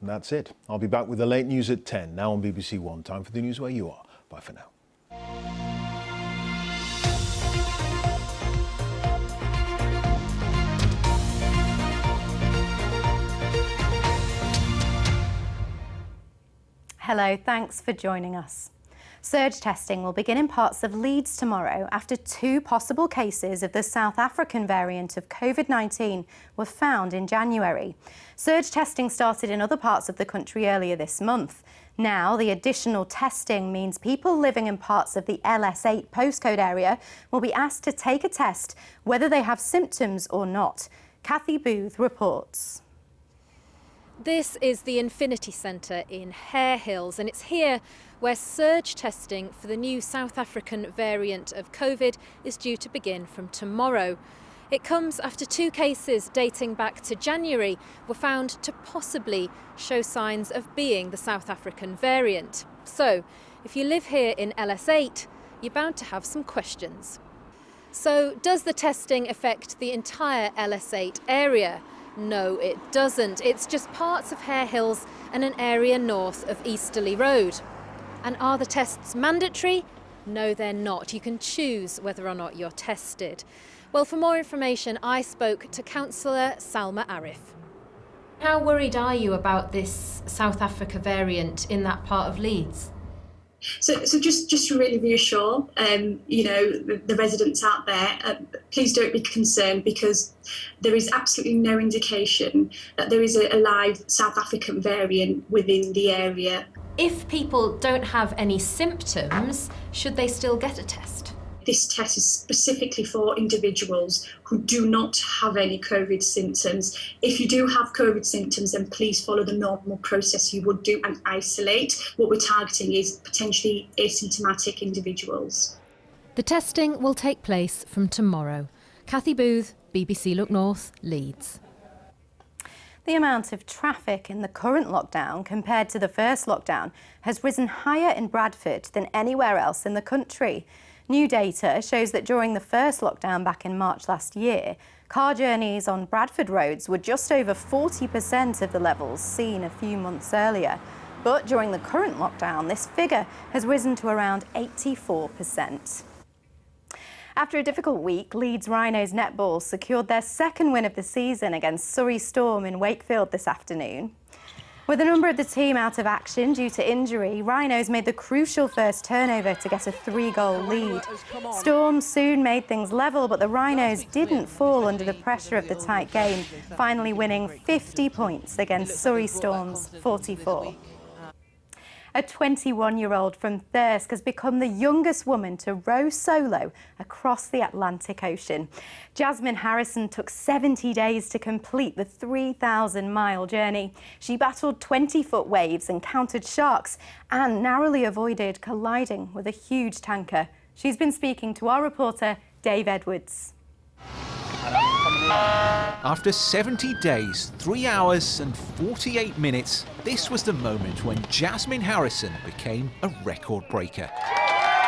And that's it. I'll be back with the late news at 10, now on BBC One. Time for the news where you are. Bye for now. Hello, thanks for joining us. Surge testing will begin in parts of Leeds tomorrow after 2 possible cases of the South African variant of COVID-19 were found in January. Surge testing started in other parts of the country earlier this month. Now, the additional testing means people living in parts of the LS8 postcode area will be asked to take a test whether they have symptoms or not. Kathy Booth reports. This is the Infinity Centre in Hare Hills, and it's here where surge testing for the new South African variant of COVID is due to begin from tomorrow. It comes after 2 cases dating back to January were found to possibly show signs of being the South African variant. So, if you live here in LS8, you're bound to have some questions. So, does the testing affect the entire LS8 area? No, it doesn't. It's just parts of Hare Hills and an area north of Easterley Road. And are the tests mandatory? No, they're not. You can choose whether or not you're tested. Well, for more information, I spoke to Councillor Salma Arif. How worried are you about this South Africa variant in that part of Leeds? So just to really reassure, the residents out there, please don't be concerned, because there is absolutely no indication that there is a live South African variant within the area. If people don't have any symptoms, should they still get a test? This test is specifically for individuals who do not have any COVID symptoms. If you do have COVID symptoms, then please follow the normal process you would do and isolate. What we're targeting is potentially asymptomatic individuals. The testing will take place from tomorrow. Kathy Booth, BBC Look North, Leeds. The amount of traffic in the current lockdown compared to the first lockdown has risen higher in Bradford than anywhere else in the country. New data shows that during the first lockdown back in March last year, car journeys on Bradford roads were just over 40% of the levels seen a few months earlier. But during the current lockdown, this figure has risen to around 84%. After a difficult week, Leeds Rhinos netball secured their 2nd win of the season against Surrey Storm in Wakefield this afternoon. With a number of the team out of action due to injury, Rhinos made the crucial first turnover to get a 3-goal lead. Storm soon made things level, but the Rhinos didn't fall under the pressure of the tight game, finally winning 50 points against Surrey Storm's 44. A 21-year-old from Thirsk has become the youngest woman to row solo across the Atlantic Ocean. Jasmine Harrison took 70 days to complete the 3,000-mile journey. She battled 20-foot waves, encountered sharks, and narrowly avoided colliding with a huge tanker. She's been speaking to our reporter, Dave Edwards. After 70 days, 3 hours and 48 minutes, this was the moment when Jasmine Harrison became a record breaker.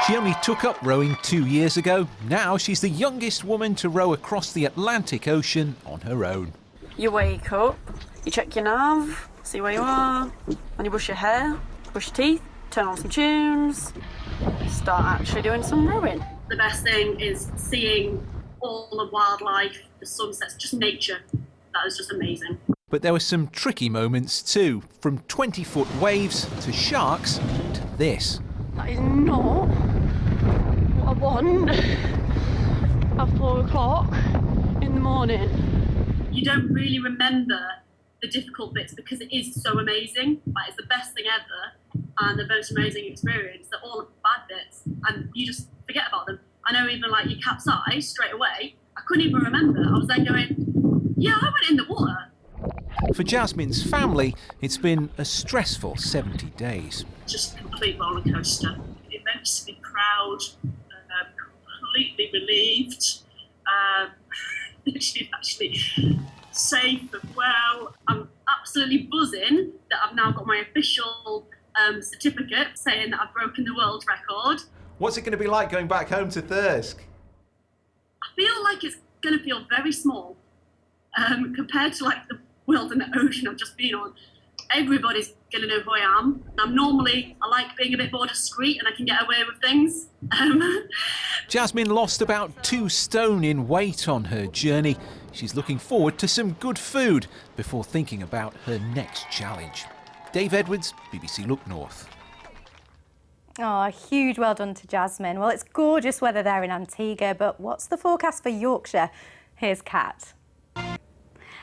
She only took up rowing 2 years ago. Now she's the youngest woman to row across the Atlantic Ocean on her own. You wake up, you check your nav, see where you are, and you brush your hair, brush your teeth, turn on some tunes, start actually doing some rowing. The best thing is seeing all the wildlife, the sunsets, just nature. That is just amazing. But there were some tricky moments too, from 20-foot waves to sharks to this. That is not what I want at 4 o'clock in the morning. You don't really remember the difficult bits because it is so amazing. Like, it's the best thing ever and the most amazing experience. They're all the bad bits and you just forget about them. I know even like you capsize straight away. I couldn't even remember. I was there going, yeah, I went in the water. For Jasmine's family, it's been a stressful 70 days. Just a complete roller coaster. Immensely proud, completely relieved. She's actually safe and well. I'm absolutely buzzing that I've now got my official certificate saying that I've broken the world record. What's it going to be like going back home to Thirsk? I feel like it's going to feel very small compared to like the world and the ocean I've just been on. everybody's going to know who I am. I like being a bit more discreet and I can get away with things. Jasmine lost about 2 stone in weight on her journey. She's looking forward to some good food before thinking about her next challenge. Dave Edwards, BBC Look North. Oh, a huge well done to Jasmine. Well, it's gorgeous weather there in Antigua, but what's the forecast for Yorkshire? Here's Kat.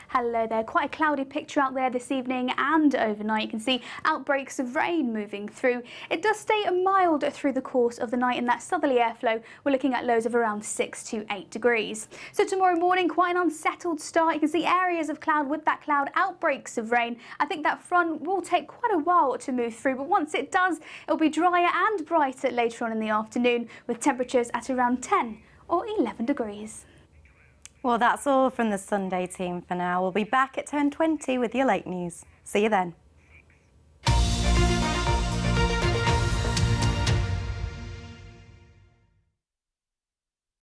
Hello there, quite a cloudy picture out there this evening and overnight. You can see outbreaks of rain moving through. It does stay mild through the course of the night in that southerly airflow. We're looking at lows of around 6 to 8 degrees. So tomorrow morning, quite an unsettled start. You can see areas of cloud with that cloud, outbreaks of rain. I think that front will take quite a while to move through, but once it does, it'll be drier and brighter later on in the afternoon with temperatures at around 10 or 11 degrees. Well, that's all from the Sunday team for now. We'll be back at 10:20 with your late news. See you then.